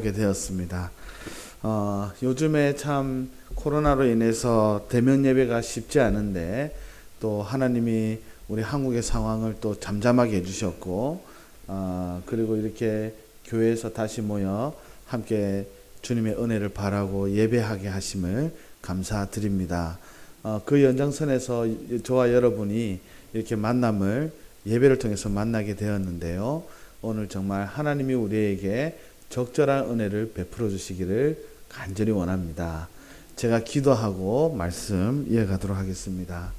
오게 되었습니다. 요즘에 참 코로나로 인해서 대면 예배가 쉽지 않은데 또 하나님이 우리 한국의 상황을 또 잠잠하게 해주셨고 그리고 이렇게 교회에서 다시 모여 함께 주님의 은혜를 바라고 예배하게 하심을 감사드립니다. 그 연장선에서 저와 여러분이 이렇게 만남을 예배를 통해서 만나게 되었는데요. 오늘 정말 하나님이 우리에게 적절한 은혜를 베풀어 주시기를 간절히 원합니다. 제가 기도하고 말씀 이어가도록 하겠습니다.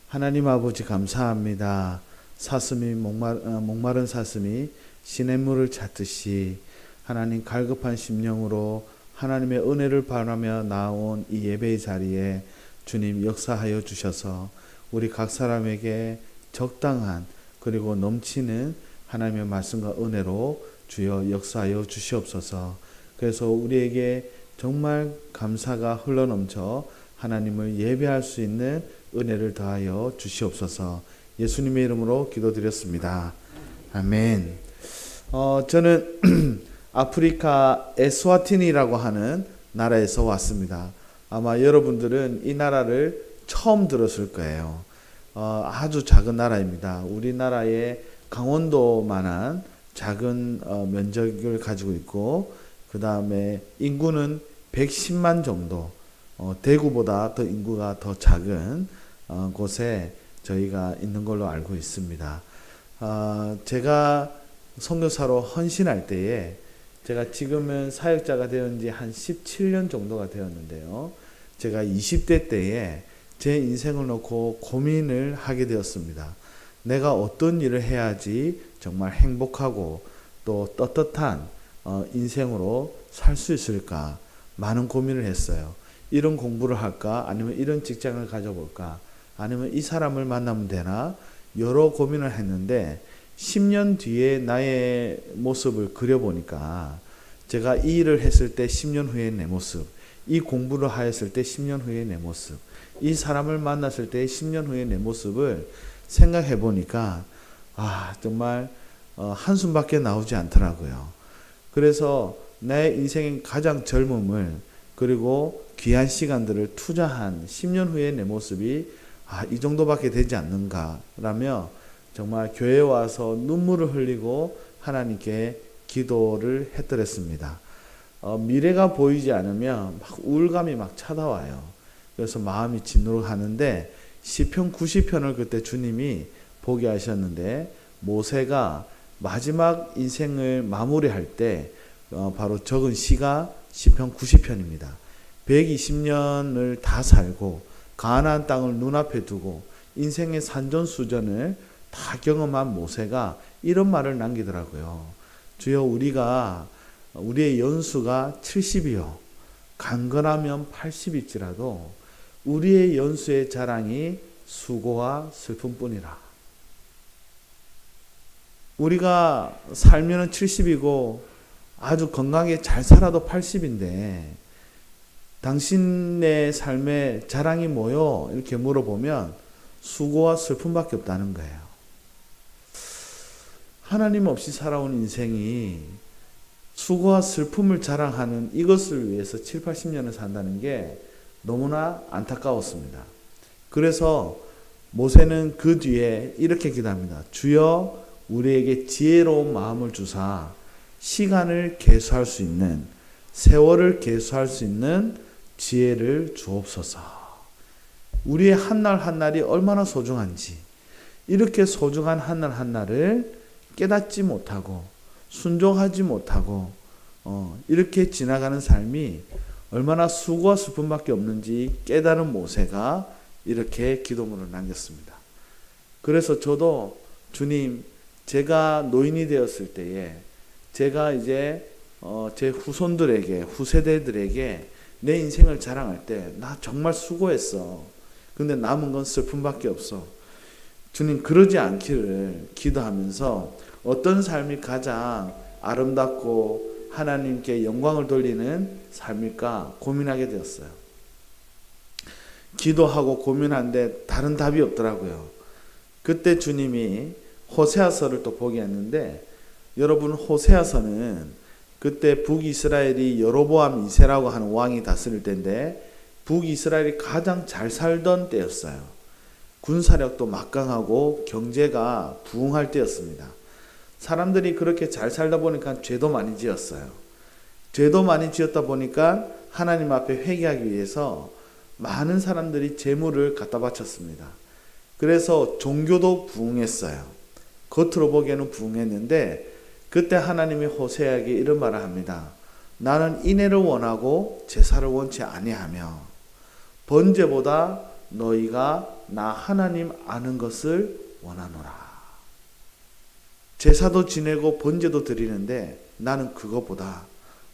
하나님 아버지 감사합니다. 사슴이 목마른 사슴이 시냇물을 찾듯이 하나님 갈급한 심령으로 하나님의 은혜를 바라며 나온 이 예배의 자리에 주님 역사하여 주셔서 우리 각 사람에게 적당한 그리고 넘치는 하나님의 말씀과 은혜로 주여 역사하여 주시옵소서. 그래서 우리에게 정말 감사가 흘러넘쳐 하나님을 예배할 수 있는 은혜를 더하여 주시옵소서. 예수님의 이름으로 기도드렸습니다. 아멘. 저는 아프리카 에스와티니라고 하는 나라에서 왔습니다. 아마 여러분들은 이 나라를 처음 들었을 거예요. 아주 작은 나라입니다. 우리나라의 강원도만한 작은 면적을 가지고 있고 그 다음에 인구는 110만 정도, 대구보다 더 인구가 더 작은 곳에 저희가 있는 걸로 알고 있습니다. 제가 선교사로 헌신할 때에 제가 지금은 사역자가 되은 지 한 17년 정도가 되었는데요. 제가 20대 때에 제 인생을 놓고 고민을 하게 되었습니다. 내가 어떤 일을 해야지 정말 행복하고 또 떳떳한 인생으로 살 수 있을까 많은 고민을 했어요. 이런 공부를 할까 아니면 이런 직장을 가져볼까 아니면 이 사람을 만나면 되나 여러 고민을 했는데 10년 뒤에 나의 모습을 그려보니까 제가 이 일을 했을 때 10년 후의 내 모습, 이 공부를 하였을 때 10년 후의 내 모습, 이 사람을 만났을 때 10년 후의 내 모습을 생각해 보니까 정말 한숨밖에 나오지 않더라고요. 그래서 내 인생의 가장 젊음을 그리고 귀한 시간들을 투자한 10년 후의 내 모습이 이 정도밖에 되지 않는가라며 정말 교회에 와서 눈물을 흘리고 하나님께 기도를 했더랬습니다. 미래가 보이지 않으면 막 우울감이 막 찾아와요. 그래서 마음이 진노하는데 시편 90편을 그때 주님이 보게 하셨는데 모세가 마지막 인생을 마무리할 때 바로 적은 시가 시편 90편입니다. 120년을 다 살고 가나안 땅을 눈앞에 두고 인생의 산전수전을 다 경험한 모세가 이런 말을 남기더라고요. 주여 우리의 연수가 70이요 강건하면 80일지라도 우리의 연수의 자랑이 수고와 슬픔뿐이라. 우리가 살면 70이고 아주 건강하게 잘 살아도 80인데 당신의 삶의 자랑이 뭐요? 이렇게 물어보면 수고와 슬픔밖에 없다는 거예요. 하나님 없이 살아온 인생이 수고와 슬픔을 자랑하는 이것을 위해서 7, 80년을 산다는 게 너무나 안타까웠습니다. 그래서 모세는 그 뒤에 이렇게 기도합니다. 주여 우리에게 지혜로운 마음을 주사 시간을 계수할 수 있는 세월을 계수할 수 있는 지혜를 주옵소서. 우리의 한날 한날이 얼마나 소중한지 이렇게 소중한 한날 한날을 깨닫지 못하고 순종하지 못하고 이렇게 지나가는 삶이 얼마나 수고와 슬픔밖에 없는지 깨달은 모세가 이렇게 기도문을 남겼습니다. 그래서 저도 주님 제가 노인이 되었을 때에 제가 이제 제 후손들에게 후세대들에게 내 인생을 자랑할 때 나 정말 수고했어. 근데 남은 건 슬픔밖에 없어. 주님 그러지 않기를 기도하면서 어떤 삶이 가장 아름답고 하나님께 영광을 돌리는 삶일까 고민하게 되었어요. 기도하고 고민하는데 다른 답이 없더라고요. 그때 주님이 호세아서를 또 보게 했는데 여러분 호세아서는 그때 북이스라엘이 여로보암 2세라고 하는 왕이 다스릴 때인데 북이스라엘이 가장 잘 살던 때였어요. 군사력도 막강하고 경제가 부흥할 때였습니다. 사람들이 그렇게 잘 살다 보니까 죄도 많이 지었어요. 죄도 많이 지었다 보니까 하나님 앞에 회개하기 위해서 많은 사람들이 재물을 갖다 바쳤습니다. 그래서 종교도 부흥했어요. 겉으로 보기에는 부흥했는데 그때 하나님이 호세아에게 이런 말을 합니다. 나는 인애를 원하고 제사를 원치 아니하며 번제보다 너희가 나 하나님 아는 것을 원하노라. 제사도 지내고 번제도 드리는데 나는 그것보다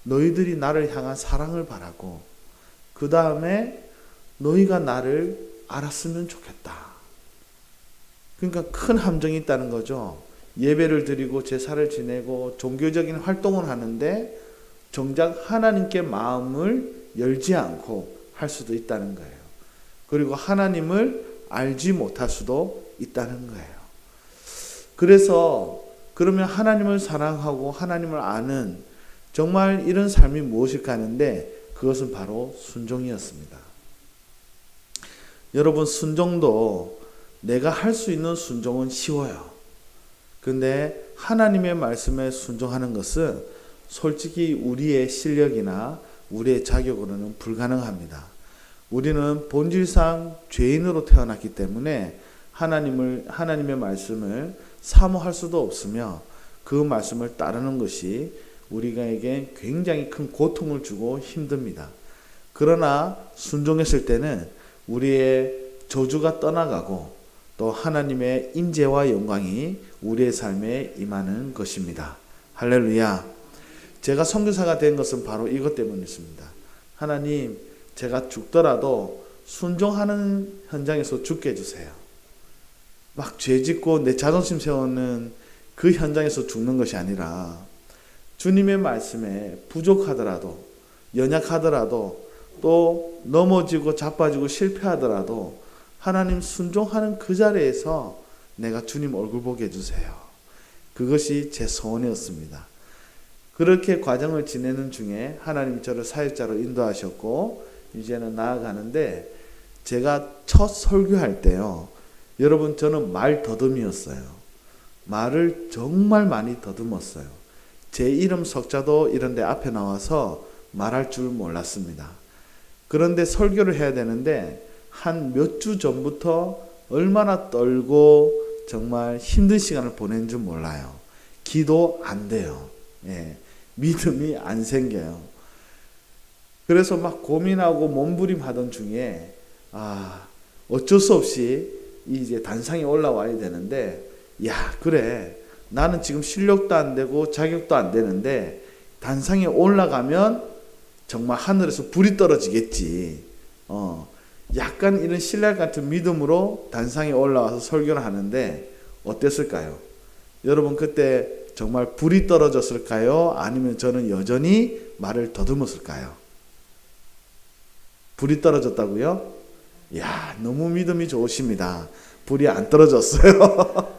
너희들이 나를 향한 사랑을 바라고 그 다음에 너희가 나를 알았으면 좋겠다. 그러니까 큰 함정이 있다는 거죠. 예배를 드리고 제사를 지내고 종교적인 활동을 하는데 정작 하나님께 마음을 열지 않고 할 수도 있다는 거예요. 그리고 하나님을 알지 못할 수도 있다는 거예요. 그래서 그러면 하나님을 사랑하고 하나님을 아는 정말 이런 삶이 무엇일까 하는데 그것은 바로 순종이었습니다. 여러분, 순종도 내가 할 수 있는 순종은 쉬워요. 근데 하나님의 말씀에 순종하는 것은 솔직히 우리의 실력이나 우리의 자격으로는 불가능합니다. 우리는 본질상 죄인으로 태어났기 때문에 하나님의 말씀을 사모할 수도 없으며 그 말씀을 따르는 것이 우리에게 굉장히 큰 고통을 주고 힘듭니다. 그러나 순종했을 때는 우리의 저주가 떠나가고 또 하나님의 임재와 영광이 우리의 삶에 임하는 것입니다. 할렐루야. 제가 선교사가 된 것은 바로 이것 때문이었습니다. 하나님, 제가 죽더라도 순종하는 현장에서 죽게 해주세요. 막 죄짓고 내 자존심 세우는 그 현장에서 죽는 것이 아니라 주님의 말씀에 부족하더라도 연약하더라도 또 넘어지고 자빠지고 실패하더라도 하나님 순종하는 그 자리에서 내가 주님 얼굴 보게 해주세요. 그것이 제 소원이었습니다. 그렇게 과정을 지내는 중에 하나님이 저를 사역자로 인도하셨고 이제는 나아가는데 제가 첫 설교할 때요. 여러분, 저는 말 더듬이었어요. 말을 정말 많이 더듬었어요. 제 이름 석자도 이런 데 앞에 나와서 말할 줄 몰랐습니다. 그런데 설교를 해야 되는데 한 몇 주 전부터 얼마나 떨고 정말 힘든 시간을 보낸 줄 몰라요. 기도 안 돼요. 예, 믿음이 안 생겨요. 그래서 막 고민하고 몸부림하던 중에 어쩔 수 없이 이제 단상에 올라와야 되는데 그래, 나는 지금 실력도 안 되고 자격도 안 되는데 단상에 올라가면 정말 하늘에서 불이 떨어지겠지. 약간 이런 신랄 같은 믿음으로 단상에 올라와서 설교를 하는데 어땠을까요? 여러분, 그때 정말 불이 떨어졌을까요? 아니면 저는 여전히 말을 더듬었을까요? 불이 떨어졌다고요? 너무 믿음이 좋으십니다. 불이 안 떨어졌어요.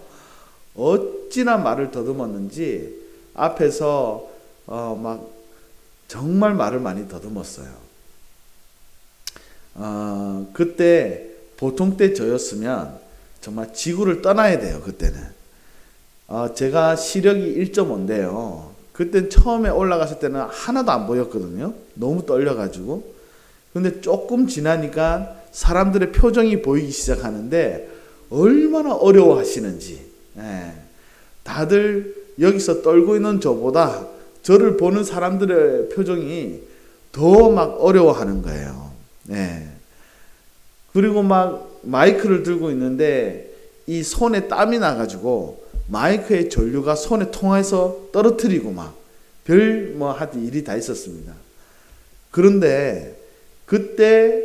어찌나 말을 더듬었는지 앞에서 막 정말 말을 많이 더듬었어요. 그때 보통 때 저였으면 정말 지구를 떠나야 돼요. 그때는 제가 시력이 1.5인데요 그때 처음에 올라갔을 때는 하나도 안 보였거든요. 너무 떨려가지고. 근데 조금 지나니까 사람들의 표정이 보이기 시작하는데 얼마나 어려워하시는지. 다들 여기서 떨고 있는 저보다 저를 보는 사람들의 표정이 더 막 어려워하는 거예요. 그리고 막 마이크를 들고 있는데 이 손에 땀이 나가지고 마이크의 전류가 손에 통해서 떨어뜨리고 막 하여튼 일이 다 있었습니다. 그런데 그때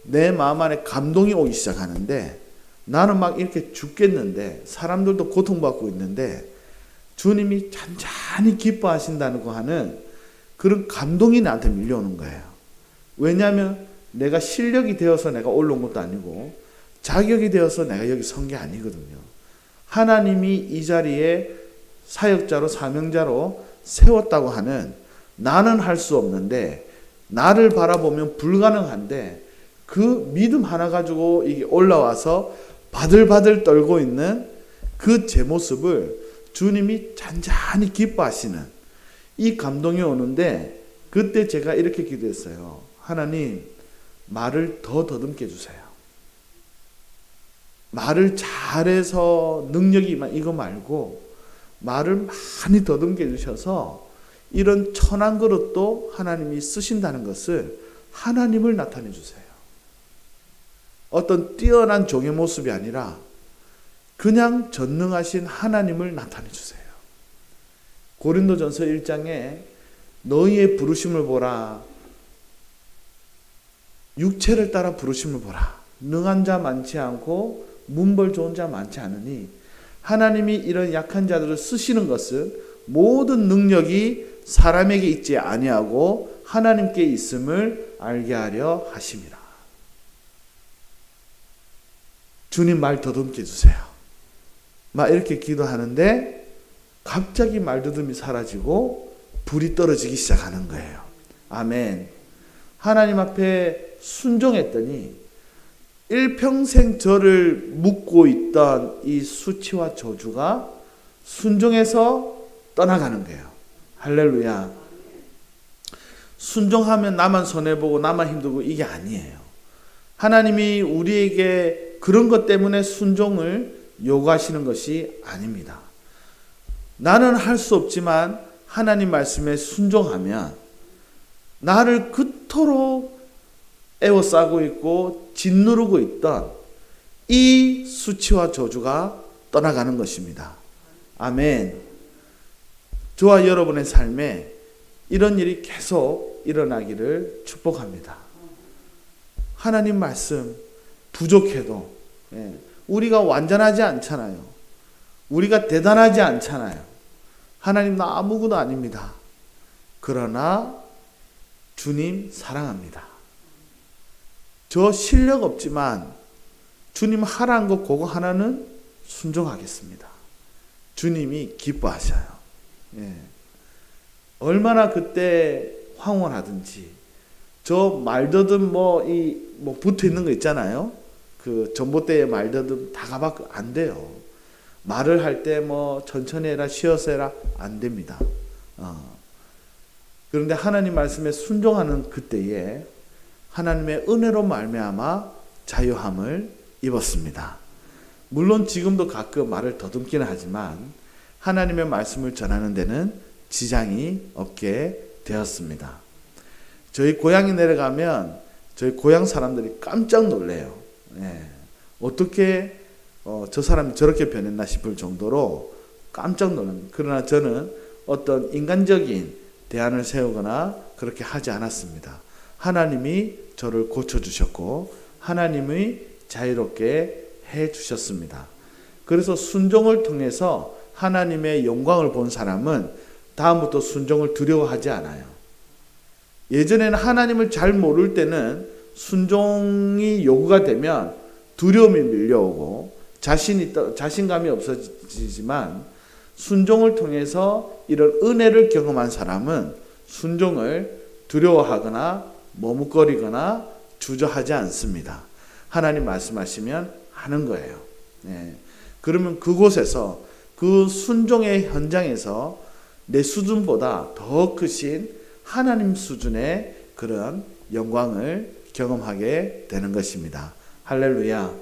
내 마음 안에 감동이 오기 시작하는데 나는 막 이렇게 죽겠는데 사람들도 고통받고 있는데 주님이 잔잔히 기뻐하신다는 거 하는 그런 감동이 나한테 밀려오는 거예요. 왜냐하면 내가 실력이 되어서 내가 올라온 것도 아니고 자격이 되어서 내가 여기 선 게 아니거든요. 하나님이 이 자리에 사역자로 사명자로 세웠다고 하는 나는 할 수 없는데, 나를 바라보면 불가능한데, 그 믿음 하나 가지고 이게 올라와서 바들바들 떨고 있는 그 제 모습을 주님이 잔잔히 기뻐하시는 이 감동이 오는데, 그때 제가 이렇게 기도했어요. 하나님, 말을 더 더듬게 해주세요. 말을 잘해서 능력이 이거 말고 말을 많이 더듬게 해주셔서 이런 천한 그릇도 하나님이 쓰신다는 것을 하나님을 나타내 주세요. 어떤 뛰어난 종의 모습이 아니라 그냥 전능하신 하나님을 나타내 주세요. 고린도전서 1장에 너희의 부르심을 보라. 육체를 따라 부르심을 보라. 능한 자 많지 않고 문벌 좋은 자 많지 않으니 하나님이 이런 약한 자들을 쓰시는 것은 모든 능력이 사람에게 있지 아니하고 하나님께 있음을 알게 하려 하심이라. 주님 말 더듬게 해주세요. 막 이렇게 기도하는데 갑자기 말더듬이 사라지고 불이 떨어지기 시작하는 거예요. 아멘. 하나님 앞에 순종했더니 일평생 저를 묶고 있던 이 수치와 저주가 순종해서 떠나가는 거예요. 할렐루야. 순종하면 나만 손해보고 나만 힘들고 이게 아니에요. 하나님이 우리에게 그런 것 때문에 순종을 요구하시는 것이 아닙니다. 나는 할 수 없지만 하나님 말씀에 순종하면 나를 그토록 에워싸고 있고 짓누르고 있던 이 수치와 저주가 떠나가는 것입니다. 아멘. 저와 여러분의 삶에 이런 일이 계속 일어나기를 축복합니다. 하나님 말씀 부족해도 우리가 완전하지 않잖아요. 우리가 대단하지 않잖아요. 하나님 나 아무것도 아닙니다. 그러나 주님 사랑합니다. 저 실력 없지만 주님 하라는 거 그거 하나는 순종하겠습니다. 주님이 기뻐하셔요. 얼마나 그때 황홀하든지 저 말더듬 붙어 있는 거 있잖아요. 그 전봇대에 말더듬 다 가봐 안 돼요. 말을 할 때 천천히 해라 쉬어서 해라 안 됩니다. 그런데 하나님 말씀에 순종하는 그때에 하나님의 은혜로 말미암아 자유함을 입었습니다. 물론 지금도 가끔 말을 더듬기는 하지만 하나님의 말씀을 전하는 데는 지장이 없게 되었습니다. 저희 고향에 내려가면 저희 고향 사람들이 깜짝 놀래요. 어떻게 저 사람이 저렇게 변했나 싶을 정도로 깜짝 놀랍니다. 그러나 저는 어떤 인간적인 대안을 세우거나 그렇게 하지 않았습니다. 하나님이 저를 고쳐주셨고 하나님이 자유롭게 해주셨습니다. 그래서 순종을 통해서 하나님의 영광을 본 사람은 다음부터 순종을 두려워하지 않아요. 예전에는 하나님을 잘 모를 때는 순종이 요구가 되면 두려움이 밀려오고 자신감이 없어지지만 순종을 통해서 이런 은혜를 경험한 사람은 순종을 두려워하거나 머뭇거리거나 주저하지 않습니다. 하나님 말씀하시면 하는 거예요. 그러면 그곳에서 그 순종의 현장에서 내 수준보다 더 크신 하나님 수준의 그런 영광을 경험하게 되는 것입니다. 할렐루야.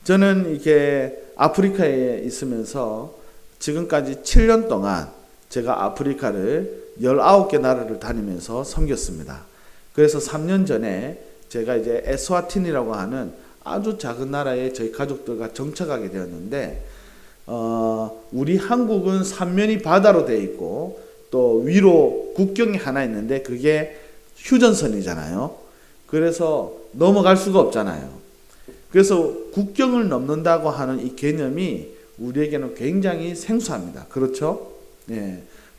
저는 이렇게 아프리카에 있으면서 지금까지 7년 동안 제가 아프리카를 19개 나라를 다니면서 섬겼습니다. 그래서 3년 전에 제가 이제 에스와틴이라고 하는 아주 작은 나라에 저희 가족들과 정착하게 되었는데, 우리 한국은 삼면이 바다로 되어 있고 또 위로 국경이 하나 있는데 그게 휴전선이잖아요. 그래서 넘어갈 수가 없잖아요. 그래서 국경을 넘는다고 하는 이 개념이 우리에게는 굉장히 생소합니다. 그렇죠?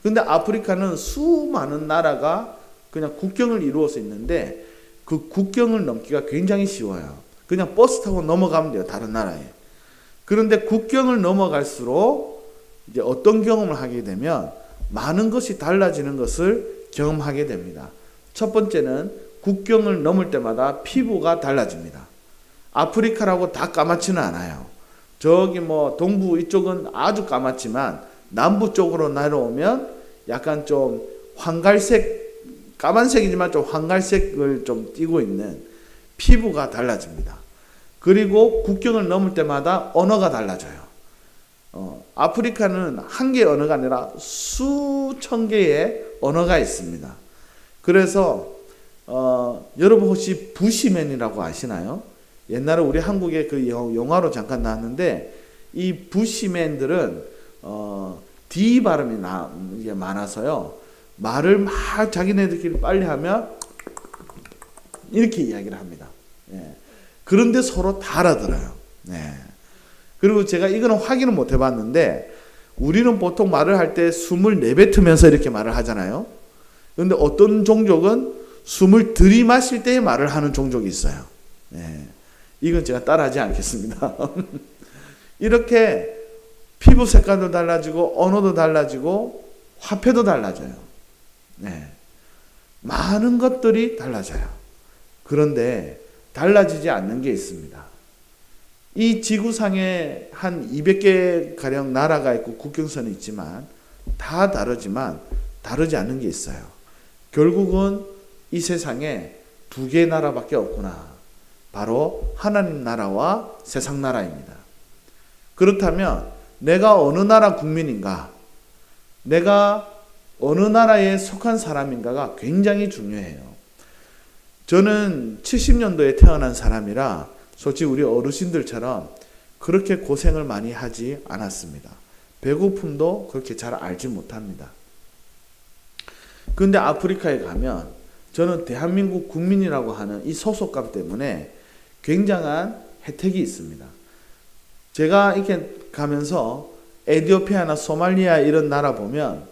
그런데 아프리카는 수많은 나라가 그냥 국경을 이루어서 있는데 그 국경을 넘기가 굉장히 쉬워요. 그냥 버스 타고 넘어가면 돼요. 다른 나라에. 그런데 국경을 넘어갈수록 이제 어떤 경험을 하게 되면 많은 것이 달라지는 것을 경험하게 됩니다. 첫 번째는 국경을 넘을 때마다 피부가 달라집니다. 아프리카라고 다 까맣지는 않아요. 저기 뭐 동부 이쪽은 아주 까맣지만 남부 쪽으로 내려오면 약간 좀 황갈색, 까만색이지만 좀 황갈색을 좀 띠고 있는 피부가 달라집니다. 그리고 국경을 넘을 때마다 언어가 달라져요. 아프리카는 한 개의 언어가 아니라 수천 개의 언어가 있습니다. 그래서 여러분 혹시 부시맨이라고 아시나요? 옛날에 우리 한국에 그 영화로 잠깐 나왔는데 이 부시맨들은 D 발음이 이게 많아서요. 말을 막 자기네들끼리 빨리 하면 이렇게 이야기를 합니다. 예. 그런데 서로 다 알아들어요. 예. 그리고 제가 이거는 확인을 못 해봤는데 우리는 보통 말을 할 때 숨을 내뱉으면서 이렇게 말을 하잖아요. 그런데 어떤 종족은 숨을 들이마실 때 말을 하는 종족이 있어요. 예. 이건 제가 따라하지 않겠습니다. 이렇게 피부 색깔도 달라지고 언어도 달라지고 화폐도 달라져요. 네. 많은 것들이 달라져요. 그런데 달라지지 않는 게 있습니다. 이 지구상에 한 200개 가량 나라가 있고 국경선이 있지만 다 다르지만 다르지 않는 게 있어요. 결국은 이 세상에 두 개의 나라밖에 없구나. 바로 하나님 나라와 세상 나라입니다. 그렇다면 내가 어느 나라 국민인가, 내가 어느 나라에 속한 사람인가가 굉장히 중요해요. 저는 70년도에 태어난 사람이라 솔직히 우리 어르신들처럼 그렇게 고생을 많이 하지 않았습니다. 배고픔도 그렇게 잘 알지 못합니다. 그런데 아프리카에 가면 저는 대한민국 국민이라고 하는 이 소속감 때문에 굉장한 혜택이 있습니다. 제가 이렇게 가면서 에티오피아나 소말리아 이런 나라 보면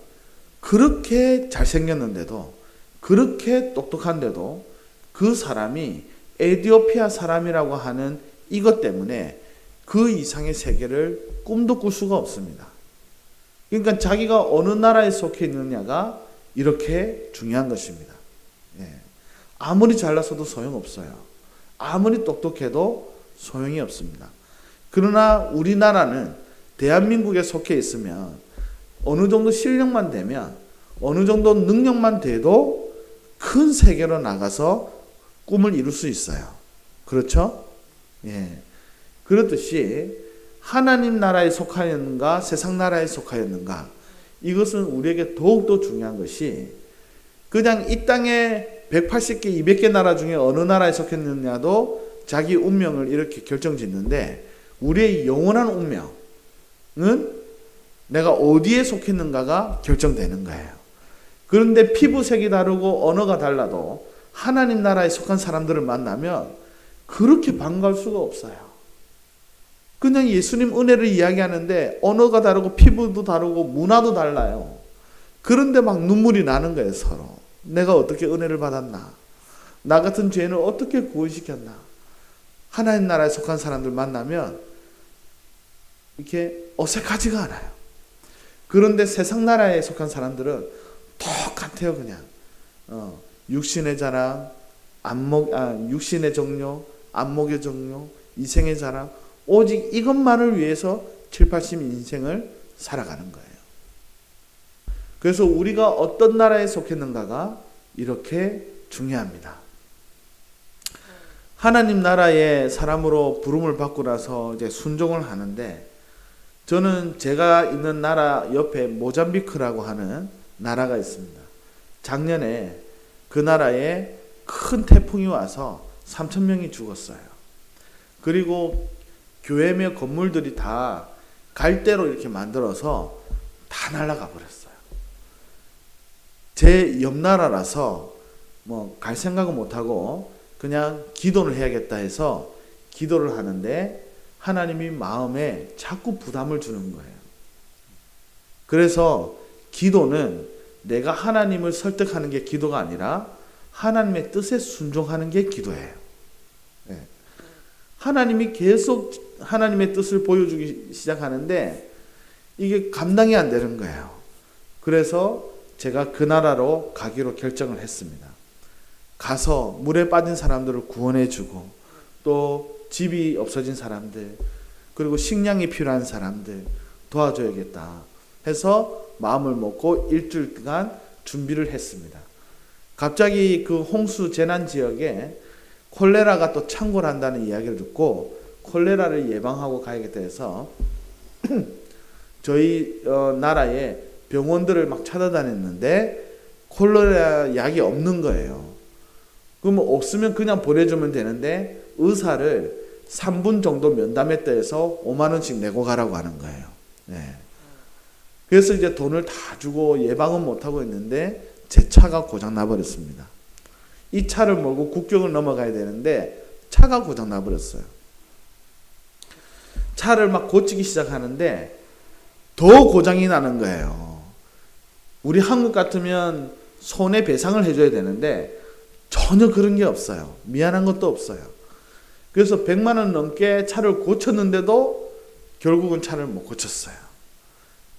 그렇게 잘생겼는데도 그렇게 똑똑한데도 그 사람이 에티오피아 사람이라고 하는 이것 때문에 그 이상의 세계를 꿈도 꿀 수가 없습니다. 그러니까 자기가 어느 나라에 속해 있느냐가 이렇게 중요한 것입니다. 예. 아무리 잘났어도 소용없어요. 아무리 똑똑해도 소용이 없습니다. 그러나 우리나라는 대한민국에 속해 있으면 어느 정도 실력만 되면 어느 정도 능력만 돼도 큰 세계로 나가서 꿈을 이룰 수 있어요. 그렇죠? 예. 그렇듯이 하나님 나라에 속하였는가 세상 나라에 속하였는가 이것은 우리에게 더욱더 중요한 것이 그냥 이 땅에 180개, 200개 나라 중에 어느 나라에 속했느냐도 자기 운명을 이렇게 결정짓는데 우리의 영원한 운명은 내가 어디에 속했는가가 결정되는 거예요. 그런데 피부색이 다르고 언어가 달라도 하나님 나라에 속한 사람들을 만나면 그렇게 반가울 수가 없어요. 그냥 예수님 은혜를 이야기하는데 언어가 다르고 피부도 다르고 문화도 달라요. 그런데 막 눈물이 나는 거예요, 서로. 내가 어떻게 은혜를 받았나? 나 같은 죄인을 어떻게 구원시켰나? 하나님 나라에 속한 사람들 만나면 이렇게 어색하지가 않아요. 그런데 세상 나라에 속한 사람들은 똑같아요, 그냥. 육신의 자랑, 육신의 정욕, 안목의 정욕, 이생의 자랑, 오직 이것만을 위해서 7, 80 인생을 살아가는 거예요. 그래서 우리가 어떤 나라에 속했는가가 이렇게 중요합니다. 하나님 나라의 사람으로 부름을 받고 나서 이제 순종을 하는데 저는 제가 있는 나라 옆에 모잠비크라고 하는 나라가 있습니다. 작년에 그 나라에 큰 태풍이 와서 3,000명이 죽었어요. 그리고 교회며 건물들이 다 갈대로 이렇게 만들어서 다 날아가 버렸어요. 제 옆 나라라서 뭐 갈 생각은 못하고 그냥 기도를 해야겠다 해서 기도를 하는데 하나님이 마음에 자꾸 부담을 주는 거예요. 그래서 기도는 내가 하나님을 설득하는 게 기도가 아니라 하나님의 뜻에 순종하는 게 기도예요. 네. 하나님이 계속 하나님의 뜻을 보여주기 시작하는데 이게 감당이 안 되는 거예요. 그래서 제가 그 나라로 가기로 결정을 했습니다. 가서 물에 빠진 사람들을 구원해 주고, 또 집이 없어진 사람들, 그리고 식량이 필요한 사람들 도와줘야겠다 해서 마음을 먹고 일주일간 준비를 했습니다. 갑자기 그 홍수 재난 지역에 콜레라가 또 창궐한다는 이야기를 듣고 콜레라를 예방하고 가야겠다 해서 저희 나라에 병원들을 막 찾아다녔는데 콜레라 약이 없는 거예요. 그러면 없으면 그냥 보내주면 되는데 의사를 3분 정도 면담했다 해서 5만 원씩 내고 가라고 하는 거예요. 네. 그래서 이제 돈을 다 주고 예방은 못하고 있는데 제 차가 고장 나버렸습니다. 이 차를 몰고 국경을 넘어가야 되는데 차가 고장 나버렸어요. 차를 막 고치기 시작하는데 더 고장이 나는 거예요. 우리 한국 같으면 손해배상을 해줘야 되는데 전혀 그런 게 없어요. 미안한 것도 없어요. 그래서 100만 원 넘게 차를 고쳤는데도 결국은 차를 못 고쳤어요.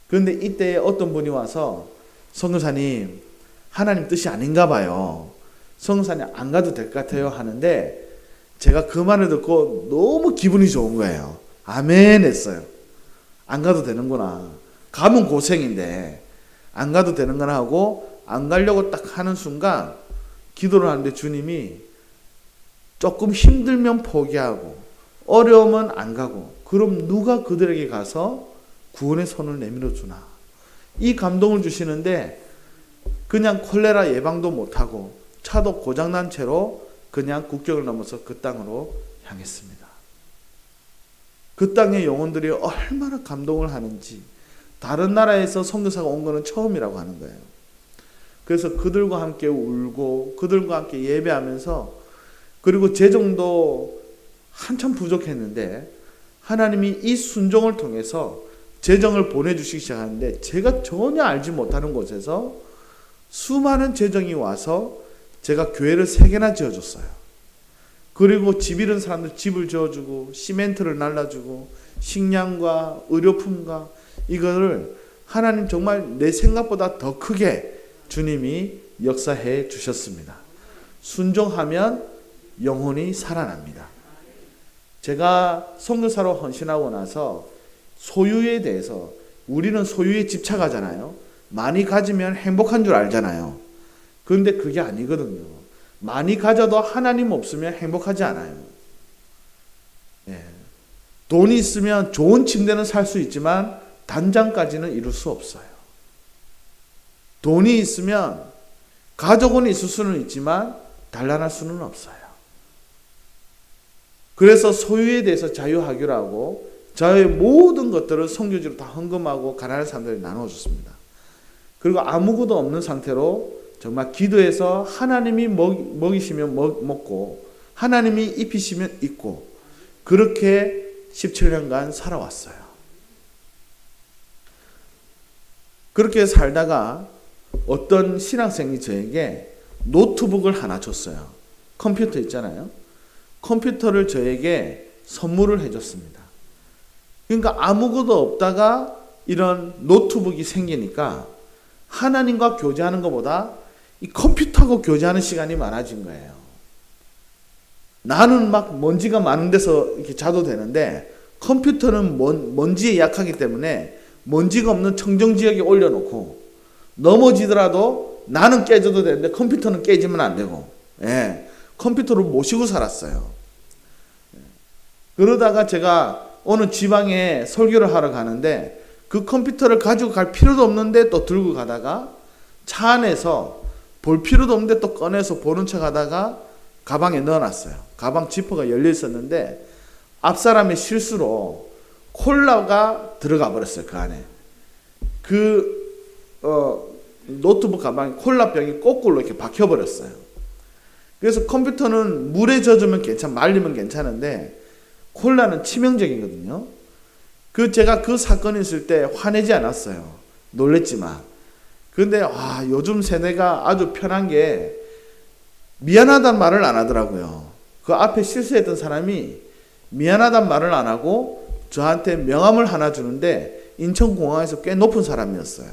그런데 이때 어떤 분이 와서 선교사님, 하나님 뜻이 아닌가 봐요. 선교사님 안 가도 될 것 같아요 하는데 제가 그 말을 듣고 너무 기분이 좋은 거예요. 아멘 했어요. 안 가도 되는구나. 가면 고생인데 안 가도 되는구나 하고 안 가려고 딱 하는 순간 기도를 하는데 주님이 조금 힘들면 포기하고 어려우면 안 가고 그럼 누가 그들에게 가서 구원의 손을 내밀어 주나. 이 감동을 주시는데 그냥 콜레라 예방도 못하고 차도 고장난 채로 그냥 국경을 넘어서 그 땅으로 향했습니다. 그 땅의 영혼들이 얼마나 감동을 하는지 다른 나라에서 선교사가 온 거는 처음이라고 하는 거예요. 그래서 그들과 함께 울고 그들과 함께 예배하면서 그리고 재정도 한참 부족했는데 하나님이 이 순종을 통해서 재정을 보내주시기 시작하는데 제가 전혀 알지 못하는 곳에서 수많은 재정이 와서 제가 교회를 3개나 지어줬어요. 그리고 집 잃은 사람들 집을 지어주고 시멘트를 날라주고 식량과 의료품과 이거를 하나님 정말 내 생각보다 더 크게 주님이 역사해 주셨습니다. 순종하면 영혼이 살아납니다. 제가 선교사로 헌신하고 나서 소유에 대해서 우리는 소유에 집착하잖아요. 많이 가지면 행복한 줄 알잖아요. 그런데 그게 아니거든요. 많이 가져도 하나님 없으면 행복하지 않아요. 예. 돈이 있으면 좋은 침대는 살 수 있지만 단장까지는 이룰 수 없어요. 돈이 있으면 가족은 있을 수는 있지만 단란할 수는 없어요. 그래서 소유에 대해서 자유하기로 하고 저의 모든 것들을 선교지로 다 헌금하고 가난한 사람들에게 나눠줬습니다. 그리고 아무것도 없는 상태로 정말 기도해서 하나님이 먹이시면 먹고 하나님이 입히시면 입고 그렇게 17년간 살아왔어요. 그렇게 살다가 어떤 신학생이 저에게 노트북을 하나 줬어요. 컴퓨터 있잖아요. 컴퓨터를 저에게 선물을 해줬습니다. 그러니까 아무것도 없다가 이런 노트북이 생기니까 하나님과 교제하는 것보다 이 컴퓨터하고 교제하는 시간이 많아진 거예요. 나는 막 먼지가 많은 데서 이렇게 자도 되는데 컴퓨터는 먼지에 약하기 때문에 먼지가 없는 청정지역에 올려놓고 넘어지더라도 나는 깨져도 되는데 컴퓨터는 깨지면 안 되고 컴퓨터를 모시고 살았어요. 그러다가 제가 어느 지방에 설교를 하러 가는데 그 컴퓨터를 가지고 갈 필요도 없는데 또 들고 가다가 차 안에서 볼 필요도 없는데 또 꺼내서 보는 척 하다가 가방에 넣어놨어요. 가방 지퍼가 열려 있었는데 앞사람의 실수로 콜라가 들어가 버렸어요. 그 안에. 노트북 가방에 콜라병이 거꾸로 이렇게 박혀버렸어요. 그래서 컴퓨터는 물에 젖으면 말리면 괜찮은데 콜라는 치명적이거든요. 제가 그 사건이 있을 때 화내지 않았어요. 놀랬지만. 그런데 요즘 세대가 아주 편한 게 미안하단 말을 안 하더라고요. 그 앞에 실수했던 사람이 미안하단 말을 안 하고 저한테 명함을 하나 주는데 인천공항에서 꽤 높은 사람이었어요.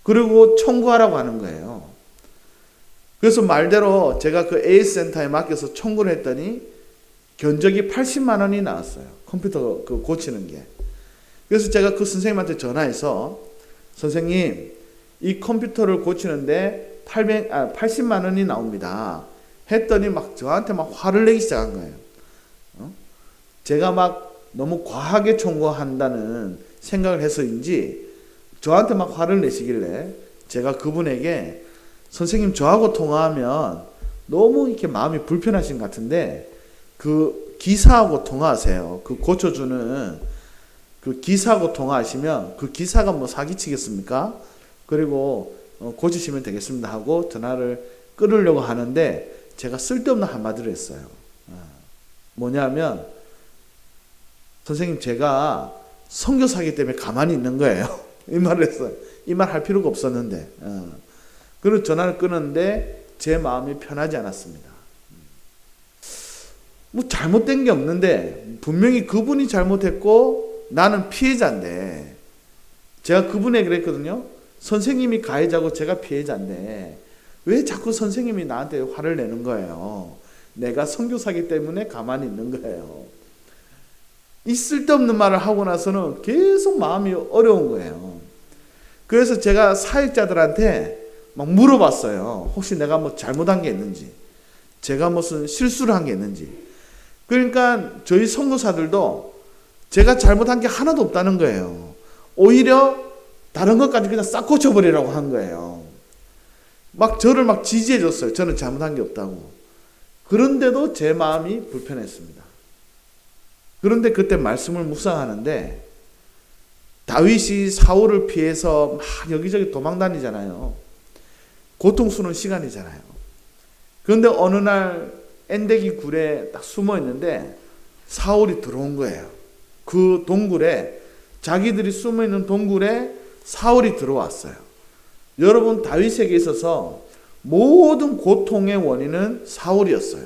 그리고 청구하라고 하는 거예요. 그래서 말대로 제가 그 AS센터에 맡겨서 청구를 했더니 견적이 80만 원이 나왔어요. 컴퓨터 그 고치는 게. 그래서 제가 그 선생님한테 전화해서 선생님 이 컴퓨터를 고치는데 80만 원이 나옵니다. 했더니 막 저한테 막 화를 내기 시작한 거예요. 제가 막 너무 과하게 청구한다는 생각을 해서인지 저한테 막 화를 내시길래 제가 그분에게 선생님 저하고 통화하면 너무 이렇게 마음이 불편하신 것 같은데 그 기사하고 통화하세요. 그 고쳐주는 그 기사하고 통화하시면 그 기사가 뭐 사기치겠습니까? 그리고 고치시면 되겠습니다 하고 전화를 끊으려고 하는데 제가 쓸데없는 한마디를 했어요. 뭐냐면 선생님 제가 선교사기 때문에 가만히 있는 거예요. 이 말을 했어요. 이 말 할 필요가 없었는데 그리고 전화를 끊었는데 제 마음이 편하지 않았습니다. 뭐 잘못된 게 없는데 분명히 그분이 잘못했고 나는 피해자인데 제가 그분에게 그랬거든요. 선생님이 가해자고 제가 피해자인데 왜 자꾸 선생님이 나한테 화를 내는 거예요. 내가 선교사기 때문에 가만히 있는 거예요. 이 쓸데없는 말을 하고 나서는 계속 마음이 어려운 거예요. 그래서 제가 사역자들한테 막 물어봤어요. 혹시 내가 뭐 잘못한 게 있는지, 제가 무슨 실수를 한 게 있는지. 그러니까 저희 선교사들도 제가 잘못한 게 하나도 없다는 거예요. 오히려 다른 것까지 그냥 싹 고쳐버리라고 한 거예요. 막 저를 막 지지해 줬어요. 저는 잘못한 게 없다고. 그런데도 제 마음이 불편했습니다. 그런데 그때 말씀을 묵상하는데 다윗이 사울을 피해서 막 여기저기 도망 다니잖아요. 고통스러운 시간이잖아요. 그런데 어느 날 엔데기 굴에 딱 숨어 있는데 사울이 들어온 거예요. 그 동굴에 자기들이 숨어 있는 동굴에 사울이 들어왔어요. 여러분 다윗에게 있어서 모든 고통의 원인은 사울이었어요.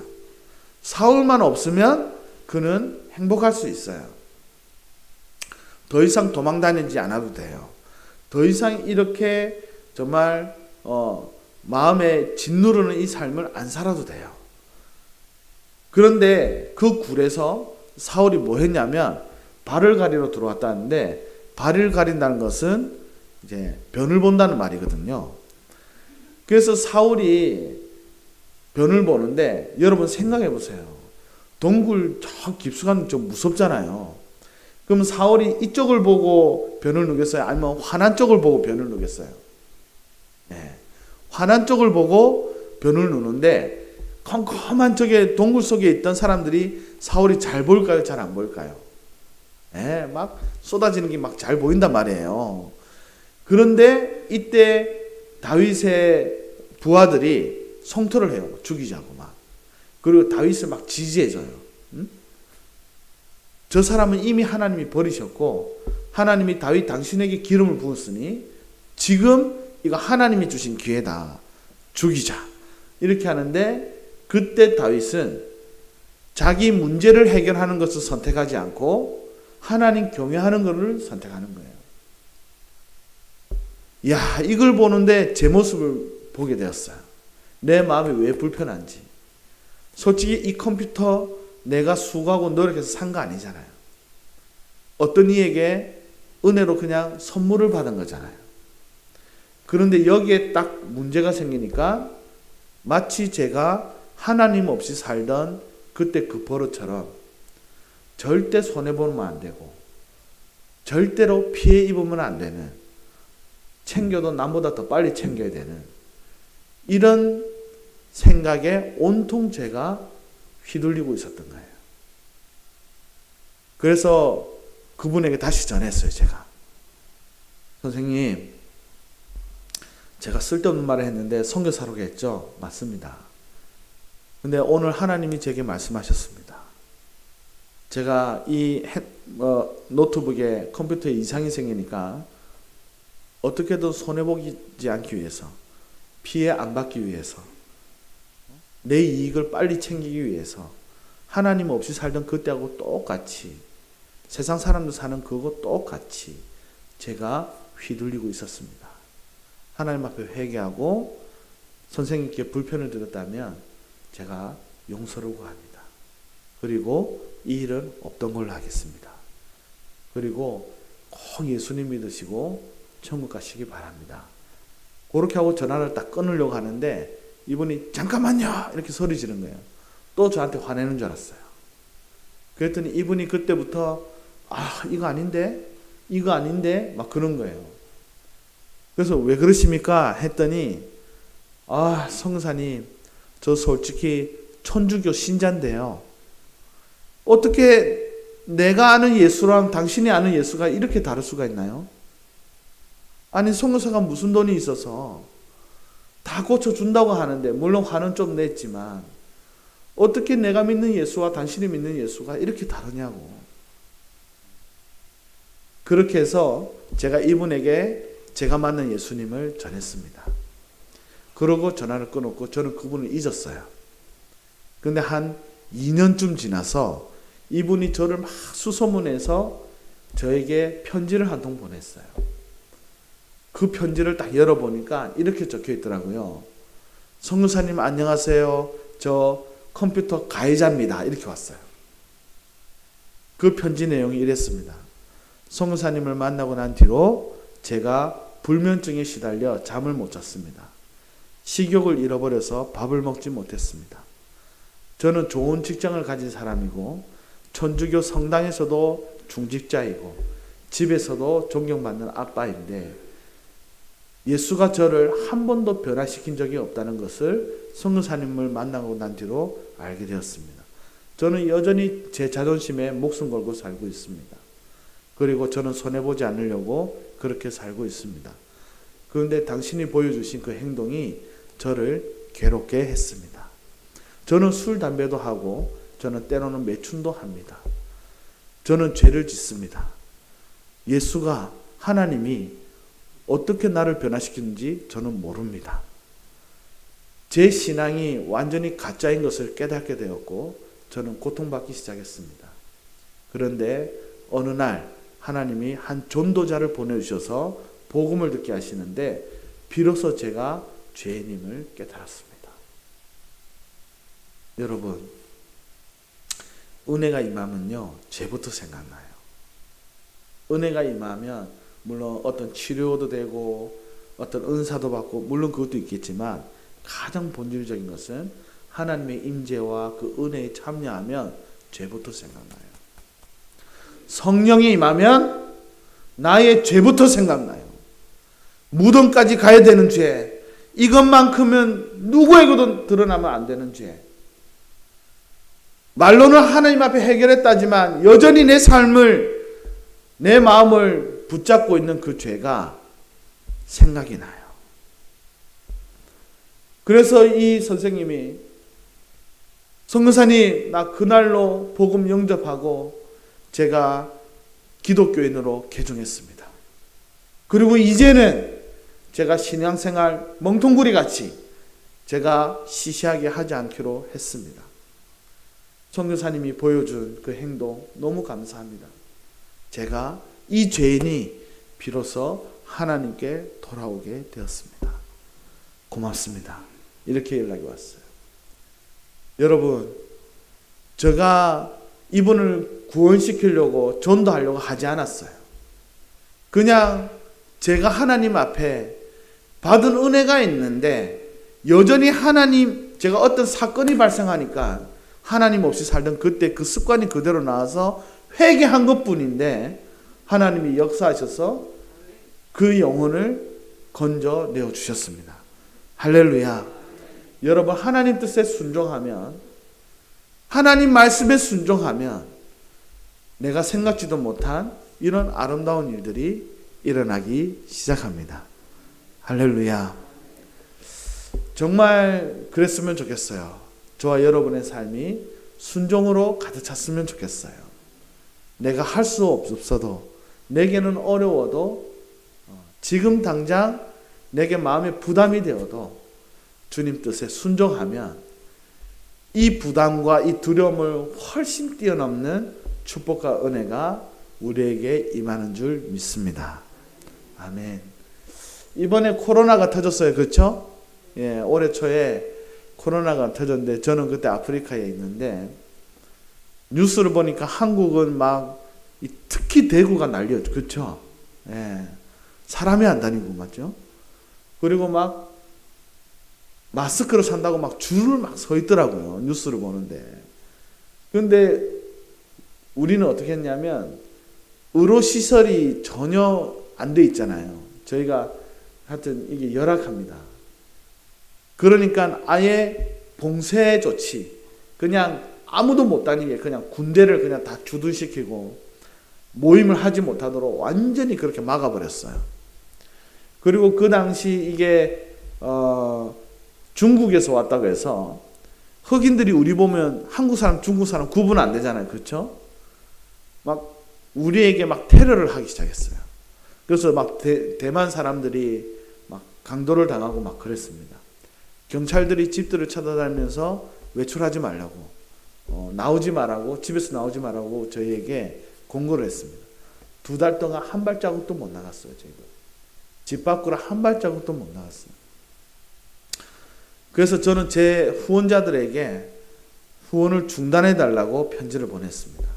사울만 없으면 그는 행복할 수 있어요. 더 이상 도망 다니지 않아도 돼요. 더 이상 이렇게 정말 마음에 짓누르는 이 삶을 안 살아도 돼요. 그런데 그 굴에서 사울이 뭐 했냐면 발을 가리러 들어왔다는데 발을 가린다는 것은 이제 변을 본다는 말이거든요. 그래서 사울이 변을 보는데 여러분 생각해 보세요. 동굴 저 깊숙한 좀 무섭잖아요. 그럼 사울이 이쪽을 보고 변을 누겼어요? 아니면 환한 쪽을 보고 변을 누겼어요? 네. 환한 쪽을 보고 변을 누는데 컴컴한 쪽에 동굴 속에 있던 사람들이 사울이 잘 보일까요? 잘 안 보일까요? 네, 막 쏟아지는 게 막 잘 보인단 말이에요. 그런데 이때 다윗의 부하들이 성토를 해요. 죽이자고 막. 그리고 다윗을 막 지지해줘요. 응? 저 사람은 이미 하나님이 버리셨고 하나님이 다윗 당신에게 기름을 부었으니 지금 이거 하나님이 주신 기회다. 죽이자. 이렇게 하는데 그때 다윗은 자기 문제를 해결하는 것을 선택하지 않고 하나님 경외하는 것을 선택하는 거예요. 야, 이걸 보는데 제 모습을 보게 되었어요. 내 마음이 왜 불편한지. 솔직히 이 컴퓨터 내가 수고하고 노력해서 산 거 아니잖아요. 어떤 이에게 은혜로 그냥 선물을 받은 거잖아요. 그런데 여기에 딱 문제가 생기니까 마치 제가 하나님 없이 살던 그때 그 버릇처럼 절대 손해보면 안 되고 절대로 피해 입으면 안 되는, 챙겨도 남보다 더 빨리 챙겨야 되는 이런 생각에 온통 제가 휘둘리고 있었던 거예요. 그래서 그분에게 다시 전했어요. 제가 선생님, 제가 쓸데없는 말을 했는데 선교사라고 했죠? 맞습니다. 근데 오늘 하나님이 제게 말씀하셨습니다. 제가 이 노트북에 컴퓨터에 이상이 생기니까 어떻게든 손해보지 않기 위해서, 피해 안 받기 위해서, 내 이익을 빨리 챙기기 위해서 하나님 없이 살던 그때하고 똑같이 세상 사람들 사는 그거 똑같이 제가 휘둘리고 있었습니다. 하나님 앞에 회개하고 선생님께 불편을 드렸다면 제가 용서를 구합니다. 그리고 이 일은 없던 걸로 하겠습니다. 그리고 꼭 예수님 믿으시고 천국 가시기 바랍니다. 그렇게 하고 전화를 딱 끊으려고 하는데 이분이 잠깐만요 이렇게 소리 지른 거예요. 또 저한테 화내는 줄 알았어요. 그랬더니 이분이 그때부터 이거 아닌데 막 그런 거예요. 그래서 왜 그러십니까 했더니 성사님 저 솔직히 천주교 신자인데요. 어떻게 내가 아는 예수랑 당신이 아는 예수가 이렇게 다를 수가 있나요? 아니 성교사가 무슨 돈이 있어서 다 고쳐준다고 하는데 물론 화는 좀 냈지만 어떻게 내가 믿는 예수와 당신이 믿는 예수가 이렇게 다르냐고. 그렇게 해서 제가 이분에게 제가 맞는 예수님을 전했습니다. 그러고 전화를 끊었고 저는 그분을 잊었어요. 근데 한 2년쯤 지나서 이분이 저를 막 수소문해서 저에게 편지를 한 통 보냈어요. 그 편지를 딱 열어보니까 이렇게 적혀 있더라고요. 성교사님 안녕하세요. 저 컴퓨터 가해자입니다. 이렇게 왔어요. 그 편지 내용이 이랬습니다. 성교사님을 만나고 난 뒤로 제가 불면증에 시달려 잠을 못 잤습니다. 식욕을 잃어버려서 밥을 먹지 못했습니다. 저는 좋은 직장을 가진 사람이고 천주교 성당에서도 중직자이고 집에서도 존경받는 아빠인데 예수가 저를 한 번도 변화시킨 적이 없다는 것을 성교사님을 만나고 난 뒤로 알게 되었습니다. 저는 여전히 제 자존심에 목숨 걸고 살고 있습니다. 그리고 저는 손해보지 않으려고 그렇게 살고 있습니다. 그런데 당신이 보여주신 그 행동이 저를 괴롭게 했습니다. 저는 술, 담배도 하고 저는 때로는 매춘도 합니다. 저는 죄를 짓습니다. 예수가 하나님이 어떻게 나를 변화시키는지 저는 모릅니다. 제 신앙이 완전히 가짜인 것을 깨닫게 되었고 저는 고통받기 시작했습니다. 그런데 어느 날 하나님이 한 전도자를 보내주셔서 복음을 듣게 하시는데 비로소 제가 죄인임을 깨달았습니다. 여러분, 은혜가 임하면요 죄부터 생각나요. 은혜가 임하면 물론 어떤 치료도 되고 어떤 은사도 받고 물론 그것도 있겠지만 가장 본질적인 것은 하나님의 임재와 그 은혜에 참여하면 죄부터 생각나요. 성령이 임하면 나의 죄부터 생각나요. 무덤까지 가야 되는 죄, 이것만큼은 누구에게도 드러나면 안 되는 죄. 말로는 하나님 앞에 해결했다지만 여전히 내 삶을, 내 마음을 붙잡고 있는 그 죄가 생각이 나요. 그래서 이 선생님이 성교사님 나 그날로 복음 영접하고 제가 기독교인으로 개종했습니다. 그리고 이제는 제가 신앙생활 멍텅구리 같이 제가 시시하게 하지 않기로 했습니다. 선교사님이 보여준 그 행동 너무 감사합니다. 제가 이 죄인이 비로소 하나님께 돌아오게 되었습니다. 고맙습니다. 이렇게 연락이 왔어요. 여러분, 제가 이분을 구원시키려고 전도하려고 하지 않았어요. 그냥 제가 하나님 앞에 받은 은혜가 있는데 여전히 하나님, 제가 어떤 사건이 발생하니까 하나님 없이 살던 그때 그 습관이 그대로 나와서 회개한 것뿐인데 하나님이 역사하셔서 그 영혼을 건져내어 주셨습니다. 할렐루야. 여러분, 하나님 뜻에 순종하면, 하나님 말씀에 순종하면 내가 생각지도 못한 이런 아름다운 일들이 일어나기 시작합니다. 할렐루야. 정말 그랬으면 좋겠어요. 저와 여러분의 삶이 순종으로 가득 찼으면 좋겠어요. 내가 할 수 없어도, 내게는 어려워도, 지금 당장 내게 마음에 부담이 되어도 주님 뜻에 순종하면 이 부담과 이 두려움을 훨씬 뛰어넘는 축복과 은혜가 우리에게 임하는 줄 믿습니다. 아멘. 이번에 코로나가 터졌어요. 그렇죠? 예, 올해 초에 코로나가 터졌는데 저는 그때 아프리카에 있는데 뉴스를 보니까 한국은 막 특히 대구가 난리였죠. 그렇죠? 예. 사람이 안 다니고 맞죠? 그리고 막 마스크를 산다고 막 줄을 막 서 있더라고요. 뉴스를 보는데. 그런데 우리는 어떻게 했냐면 의료시설이 전혀 안 돼 있잖아요. 저희가 하여튼 이게 열악합니다. 그러니까 아예 봉쇄 조치, 그냥 아무도 못 다니게 그냥 군대를 그냥 다 주둔시키고 모임을 하지 못하도록 완전히 그렇게 막아버렸어요. 그리고 그 당시 이게 중국에서 왔다고 해서 흑인들이 우리 보면 한국 사람, 중국 사람 구분 안 되잖아요. 그렇죠? 막 우리에게 막 테러를 하기 시작했어요. 그래서 막 대만 사람들이 막 강도를 당하고 막 그랬습니다. 경찰들이 집들을 찾아다니면서 외출하지 말라고, 나오지 말라고, 집에서 나오지 말라고 저희에게 공고를 했습니다. 2달 동안 한 발자국도 못 나갔어요. 저희가 집 밖으로 한 발자국도 못 나갔어요. 그래서 저는 제 후원자들에게 후원을 중단해 달라고 편지를 보냈습니다.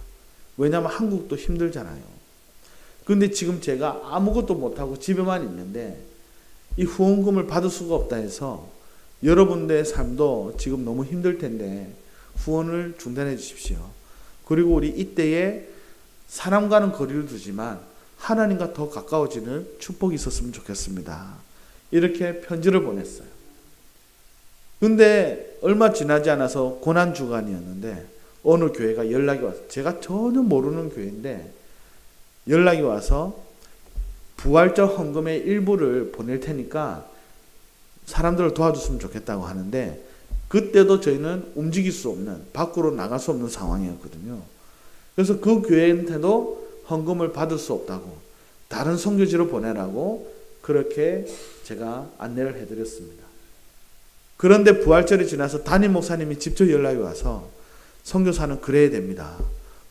왜냐하면 한국도 힘들잖아요. 그런데 지금 제가 아무것도 못하고 집에만 있는데 이 후원금을 받을 수가 없다 해서 여러분들의 삶도 지금 너무 힘들 텐데 후원을 중단해 주십시오. 그리고 우리 이때에 사람과는 거리를 두지만 하나님과 더 가까워지는 축복이 있었으면 좋겠습니다. 이렇게 편지를 보냈어요. 근데 얼마 지나지 않아서 고난주간이었는데 어느 교회가 연락이 와서, 제가 전혀 모르는 교회인데 연락이 와서 부활절 헌금의 일부를 보낼 테니까 사람들을 도와줬으면 좋겠다고 하는데 그때도 저희는 움직일 수 없는, 밖으로 나갈 수 없는 상황이었거든요. 그래서 그 교회한테도 헌금을 받을 수 없다고 다른 선교지로 보내라고 그렇게 제가 안내를 해드렸습니다. 그런데 부활절이 지나서 담임 목사님이 직접 연락이 와서 선교사는 그래야 됩니다.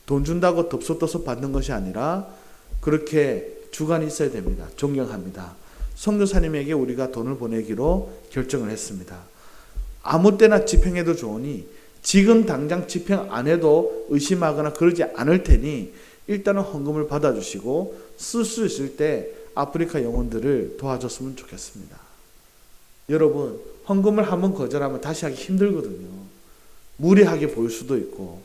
돈 준다고 덥석덥석 받는 것이 아니라 그렇게 주관이 있어야 됩니다. 존경합니다. 선교사님에게 우리가 돈을 보내기로 결정을 했습니다. 아무 때나 집행해도 좋으니 지금 당장 집행 안 해도 의심하거나 그러지 않을 테니 일단은 헌금을 받아주시고 쓸 수 있을 때 아프리카 영혼들을 도와줬으면 좋겠습니다. 여러분, 헌금을 한번 거절하면 다시 하기 힘들거든요. 무례하게 보일 수도 있고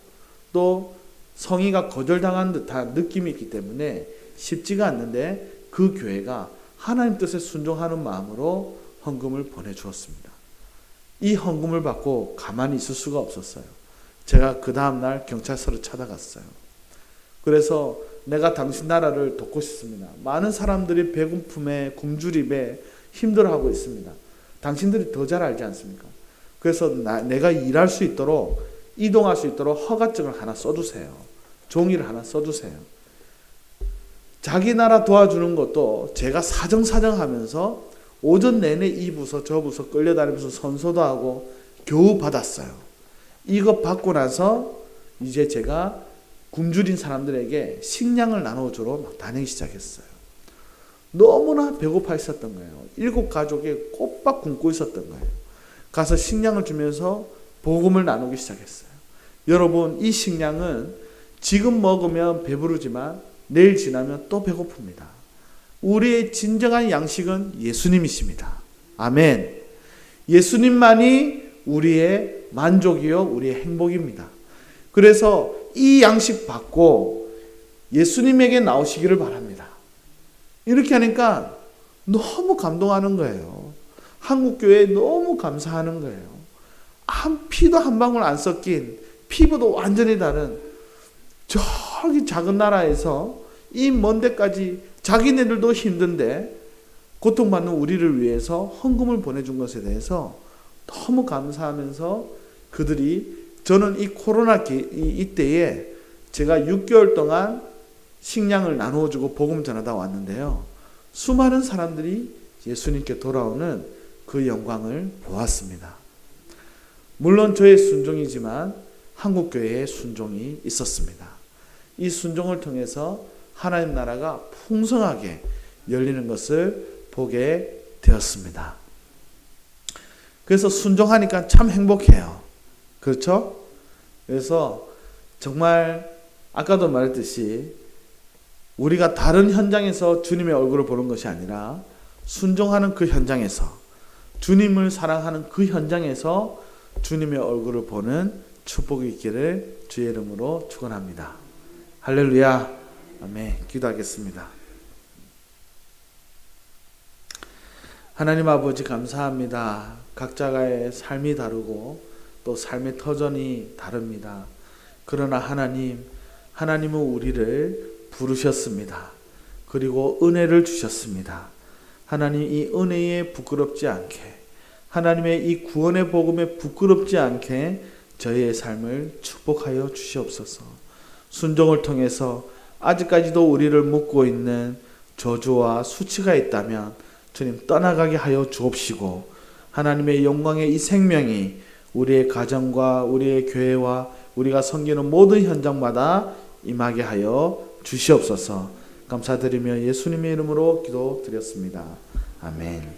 또 성의가 거절당한 듯한 느낌이 있기 때문에 쉽지가 않는데 그 교회가 하나님 뜻에 순종하는 마음으로 헌금을 보내주었습니다. 이 헌금을 받고 가만히 있을 수가 없었어요. 제가 그 다음날 경찰서를 찾아갔어요. 그래서 내가 당신 나라를 돕고 싶습니다. 많은 사람들이 배고픔에 굶주림에 힘들어하고 있습니다. 당신들이 더 잘 알지 않습니까? 그래서 내가 일할 수 있도록, 이동할 수 있도록 허가증을 하나 써주세요. 종이를 하나 써주세요. 자기 나라 도와주는 것도 제가 사정사정하면서 오전 내내 이 부서 저 부서 끌려다니면서 선서도 하고 겨우 받았어요. 이거 받고 나서 이제 제가 굶주린 사람들에게 식량을 나눠주러 막 다니기 시작했어요. 너무나 배고파 있었던 거예요. 7가족이 꼬박 굶고 있었던 거예요. 가서 식량을 주면서 복음을 나누기 시작했어요. 여러분, 이 식량은 지금 먹으면 배부르지만 내일 지나면 또 배고픕니다. 우리의 진정한 양식은 예수님이십니다. 아멘. 예수님만이 우리의 만족이요, 우리의 행복입니다. 그래서 이 양식 받고 예수님에게 나오시기를 바랍니다. 이렇게 하니까 너무 감동하는 거예요. 한국교회에 너무 감사하는 거예요. 한 피도 한 방울 안 섞인, 피부도 완전히 다른 저기 작은 나라에서 이 먼 데까지 자기네들도 힘든데 고통받는 우리를 위해서 헌금을 보내준 것에 대해서 너무 감사하면서 그들이, 저는 이 코로나 이때에 제가 6개월 동안 식량을 나누어주고 복음 전하다 왔는데요. 수많은 사람들이 예수님께 돌아오는 그 영광을 보았습니다. 물론 저의 순종이지만 한국교회의 순종이 있었습니다. 이 순종을 통해서 하나님 나라가 풍성하게 열리는 것을 보게 되었습니다. 그래서 순종하니까 참 행복해요. 그렇죠? 그래서 정말 아까도 말했듯이 우리가 다른 현장에서 주님의 얼굴을 보는 것이 아니라 순종하는 그 현장에서, 주님을 사랑하는 그 현장에서 주님의 얼굴을 보는 축복이 있기를 주의 이름으로 축원합니다. 할렐루야. 아멘. 기도하겠습니다. 하나님 아버지 감사합니다. 각자의 삶이 다르고 또 삶의 터전이 다릅니다. 그러나 하나님은 우리를 부르셨습니다. 그리고 은혜를 주셨습니다. 하나님, 이 은혜에 부끄럽지 않게, 하나님의 이 구원의 복음에 부끄럽지 않게 저희의 삶을 축복하여 주시옵소서. 순종을 통해서 아직까지도 우리를 묶고 있는 저주와 수치가 있다면 주님 떠나가게 하여 주옵시고, 하나님의 영광의 이 생명이 우리의 가정과 우리의 교회와 우리가 섬기는 모든 현장마다 임하게 하여 주시옵소서. 감사드리며 예수님의 이름으로 기도드렸습니다. 아멘.